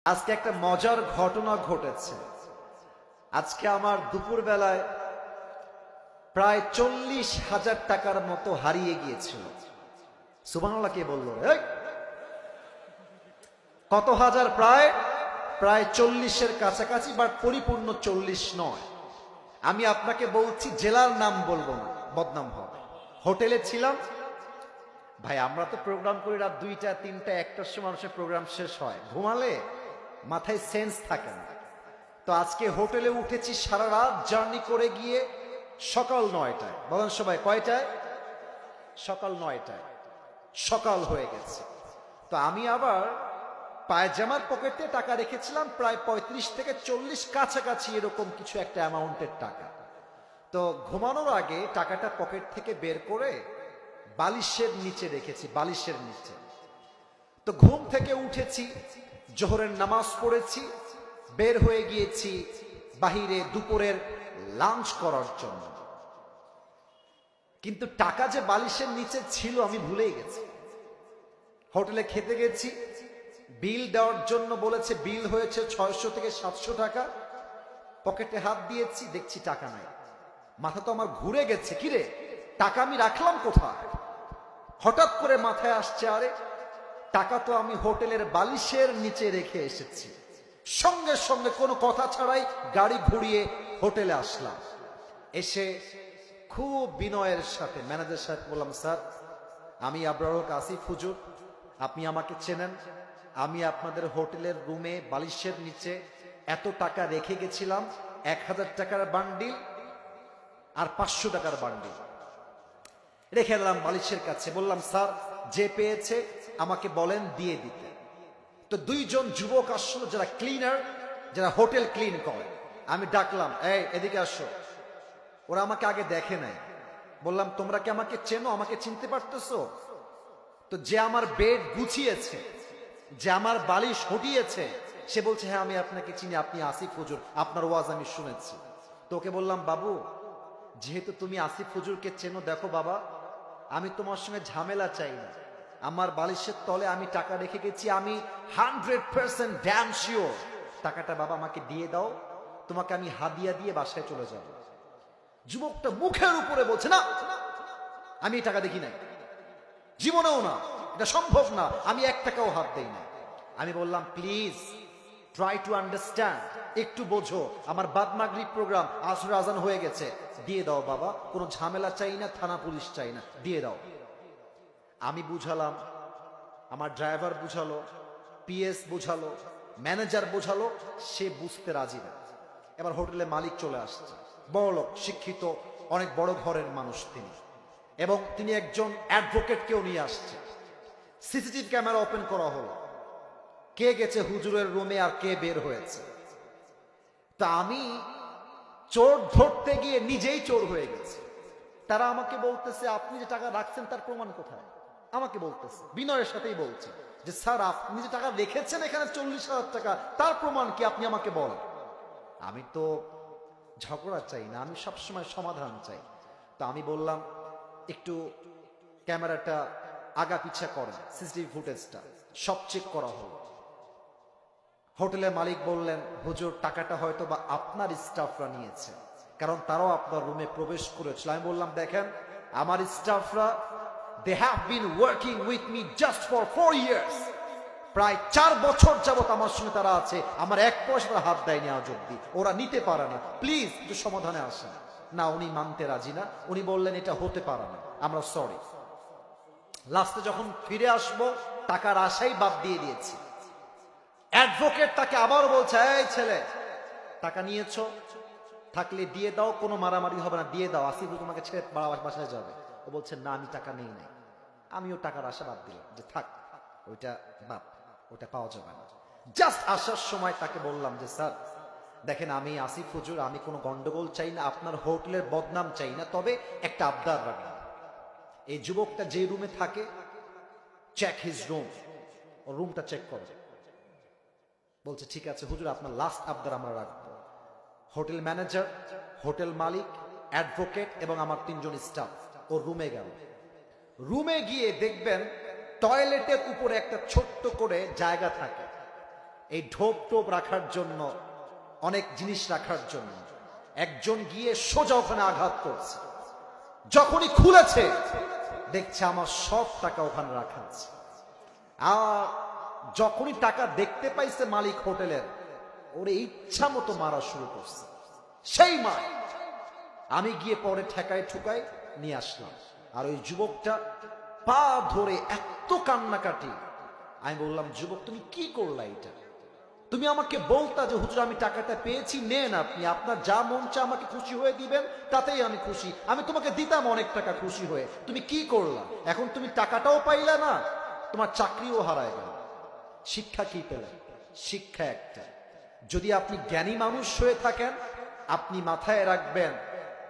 আজকে একটা মজার ঘটনা ঘটেছে। আজকে আমার দুপুর বেলায় প্রায় 40,000 টাকার মতো হারিয়ে গিয়েছিল। সুবহানাল্লাহ কে বলল? কত হাজার? প্রায় প্রায় 40-এর কাছাকাছি, বাট পরিপূর্ণ 40 নয়। আমি আপনাকে বলছি, জেলার নাম বলবো না, বদনাম হবে। হোটেলে ছিলাম ভাই, আমরা তো প্রোগ্রাম করি রাত 2টা 3টা 1টার সময় মানুষের প্রোগ্রাম শেষ হয়, ঘুমালে মাথায় সেন্স থাকে না। তো আজকে হোটেলে উঠেছি, সারা রাত জার্নি করে গিয়ে সকাল 9টায়। বলেন সবাই কয়টায়? সকাল 9টায় সকাল হয়ে গেছে। তো আমি আবার পায়জামার পকেটে টাকা রেখেছিলাম প্রায় 35 থেকে 40 কাছাকাছি, এরকম কিছু একটা অ্যামাউন্টের টাকা। তো ঘুমানোর আগে টাকাটা পকেট থেকে বের করে বালিশের নিচে রেখেছি, বালিশের নিচে। তো ঘুম থেকে উঠেছি, জোহরের নামাজ পড়েছি, বের হয়ে গিয়েছি বাহিরে দুপুরের লাঞ্চ করার জন্য। কিন্তু টাকা যে বালিশের নিচে ছিল আমি ভুলেই গেছি। হোটেলে খেতে গেছি, বিল দেওয়ার জন্য বলেছে, বিল হয়েছে 600 থেকে 700 টাকা। পকেটে হাত দিয়েছি, দেখছি টাকা নাই। মাথা তো আমার ঘুরে গেছে, কিরে টাকা আমি রাখলাম কোথায়? হঠাৎ করে মাথায় আসছে, আরে টাকা তো আমি হোটেলের বালিশের নিচে রেখে এসেছি। সঙ্গে সঙ্গে কোনো কথা ছাড়াই গাড়ি ঘুরিয়ে হোটেলে আসলাম। এসে খুব বিনয়ের সাথে ম্যানেজার সাহেব বললাম, স্যার আমি আবরারুল আসিফ হুজুর, আপনি আমাকে চেনেন। আমি আপনাদের হোটেলের রুমে বালিশের নিচে এত টাকা রেখে গেছিলাম, 1000 টাকার বান্ডিল আর 500 টাকার বান্ডিল রেখে এলাম বালিশের কাছে। বললাম, স্যার যে পেয়েছে আমাকে বলেন দিয়ে দিতে। তো 2 জন যুবক আসলো, যারা ক্লিনার, যারা হোটেল ক্লিন করে। আমি ডাকলাম, এই এদিকে আসো। ওরা আমাকে আগে দেখে নাই। বললাম, তোমরা কি আমাকে চেনো? আমাকে চিনতে পারতেছো? তো যে আমার বেড গুছিয়েছে, যে আমার বালিশ হটিয়েছে, সে বলছে, হ্যাঁ আমি আপনাকে চিনি, আপনি আসিফ হুজুর, আপনার ওয়াজ আমি শুনেছি। তো ওকে বললাম, বাবু যেহেতু তুমি আসিফ হুজুরকে চেনো, দেখো বাবা আমি তোমার সঙ্গে ঝামেলা চাই না। আমার বালিশের তলে আমি টাকা রেখে গেছি, আমি 100% ড্যাম শিওর টাকাটা বাবা আমাকে দিয়ে দাও, তোমাকে আমি হাদিয়া দিয়ে বাসায় চলে যাব। যুবকটা মুখের উপরে বলছে, না আমি এই টাকা দেখি নাই, জীবনেও না, এটা সম্ভব না, আমি 1 টাকাও হাত দেই না। আমি বললাম, প্লিজ ট্রাই টু আন্ডারস্ট্যান্ড, একটু বোঝো, আমার বাদ মাগরিব প্রোগ্রাম, আসর আজান হয়ে গেছে, দিয়ে দাও বাবা, কোনো ঝামেলা চাই না, থানা পুলিশ চাই না, দিয়ে দাও। আমি বুঝালাম, আমার ড্রাইভার বুঝালো, পিএস বুঝালো, ম্যানেজার বুঝালো, সে বুঝতে রাজি না। এবার হোটেলের মালিক চলে আসছে, বড়লোক, শিক্ষিত, অনেক বড় ঘরের মানুষ তিনি, এবং তিনি একজন অ্যাডভোকেটকেও নিয়ে আসছে। সিসিটিভি ক্যামেরা ওপেন করা হলো, কে গেছে হুজুরের রুমে আর কে বের হয়েছে। তা আমি চোর ধরতে গিয়ে নিজেই চোর হয়ে গেছি। তারা আমাকে বলতেছে, আপনি যে টাকা রাখছেন তার প্রমাণ কোথায়? আমাকে বলতেছে, বিনয়ের সাথেই বলছে যে, স্যার আপনি যে টাকা রেখেছেন এখানে 40,000 টাকা, তার প্রমাণ কি আপনি আমাকে বলেন। আমি তো ঝগড়া চাই না, আমি সবসময় সমাধান চাই। তো আমি বললাম, একটু ক্যামেরাটা আগা পিছা করেন, সিসিটিভি ফুটেজটা সব চেক করা হলো। হোটেলের মালিক বললেন, হুজুর টাকাটা হয়তো বা আপনার স্টাফরা নিয়েছে, কারণ তারাও আপনার রুমে প্রবেশ করেছিল। আমি বললাম, দেখেন আমার স্টাফরা, they have been working with me just for 4 years, প্রায় 4 বছর যাবত আমার সঙ্গে তারা আছে, আমার 1 পয়সা হাত দেয়নি আজ অব্দি, ওরা নিতে পারে না, প্লিজ একটু সমাধানে আসেন। না, উনি মানতে রাজি না, উনি বললেন এটা হতে পারে না, আমরা সরি। লাস্টে যখন ফিরে আসবো, টাকার আশাই বাদ দিয়ে দিয়েছি। অ্যাডভোকেট তাকে আবার বলছে, এই ছেলে টাকা নিয়েছো, থাকলে দিয়ে দাও, কোনো মারামারি হবে না, দিয়ে দাও, আসিফ তোমাকে ছেড়ে বাসায় যাবে। ও বলছে, না আমি টাকা নেই নাই। আমিও টাকার আশা বাদ দিলাম, যে থাক ওইটা বাদ, ওটা পাওয়া যাবে না। জাস্ট আসার সময় তাকে বললাম যে, স্যার দেখেন আমি আসিফ হুজুর, আমি কোনো গন্ডগোল চাই না, আপনার হোটেলের বদনাম চাই না, তবে একটা আবদার রাখবেন। এই যুবকটা যে রুমে থাকে, চেক হিজ রুম, ও রুমটা চেক করে। বলছে, ঠিক আছে হুজুর, আপনার লাস্ট আবদার আমরা রাখবো। হোটেল ম্যানেজার, হোটেল মালিক, অ্যাডভোকেট এবং আমার 3 জন স্টাফ ও রুমে গেল। রুমে গিয়ে দেখবেন টয়লেটের উপরে একটা ছোট্ট করে জায়গা থাকে, এই ঢোপ টোপ রাখার জন্য, অনেক জিনিস রাখার জন্য। একজন গিয়ে সোজা ওখানে আঘাত করছে। যখনই খুলেছে দেখছে আমার সব টাকা ওখানে রাখা আছে। আর যখনই টাকা দেখতে পাইছে মালিক হোটেলের, ওরে ইচ্ছা মতো মারা শুরু করছে। সেই মা আমি গিয়ে পরে ঠেকায় ঠুকায় নিয়ে আসলাম। আর ওই যুবকটা পা ধরে এত কান্নাকাটি। আমি বললাম, যুবক তুমি কি করলা এটা? তুমি আমাকে বলতা যে হুজুর আমি টাকাটা পেয়েছি, নেন আপনি, আপনার যা মন চা আমাকে খুশি হয়ে দিবেন, তাতেই আমি খুশি। আমি তোমাকে দিতাম অনেক টাকা খুশি হয়ে। তুমি কি করলা? এখন তুমি টাকাটাও পাইলা না, তোমার চাকরিও হারায় গেল। শিক্ষা কি পেলেন? শিক্ষা একটা, যদি আপনি জ্ঞানী মানুষ হয়ে থাকেন, আপনি মাথায় রাখবেন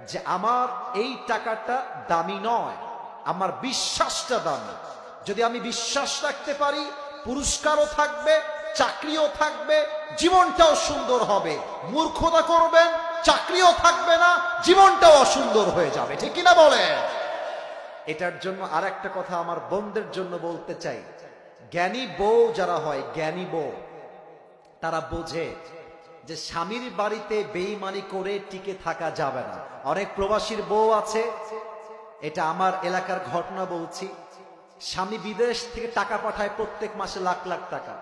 যে আমার এই টাকাটা দামি নয়, আমার বিশ্বাসটা দামি। যদি আমি বিশ্বাস রাখতে পারি, পুরস্কারও থাকবে, চাকরিও থাকবে, জীবনটাও সুন্দর হবে। মূর্খতা করবেন, চাকরিও থাকবে না, জীবনটাও অসুন্দর হয়ে যাবে। ঠিক কিনা বলে? এটার জন্য আর একটা কথা আমার বোনদের জন্য বলতে চাই। জ্ঞানী বউ যারা হয়, জ্ঞানী বউ, তারা বোঝে যে স্বামীর বাড়িতে বেঈমানি করে টিকে থাকা যাবে না। অনেক প্রবাসীর বউ আছে, এটা আমার এলাকার ঘটনা বলছি। স্বামী বিদেশ থেকে টাকা পাঠায় প্রত্যেক মাসে লাখ লাখ টাকা।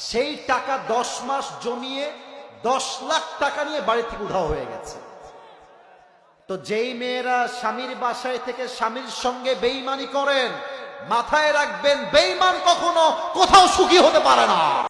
সেই টাকা 10 মাস জমিয়ে 10 লাখ টাকা নিয়ে বাড়ি থেকে উধাও হয়ে গেছে। তো যেই মেয়েরা স্বামীর বাসায় থেকে স্বামীর সঙ্গে বেঈমানি করেন, মাথায় রাখবেন বেঈমান কখনো কোথাও সুখী হতে পারে না।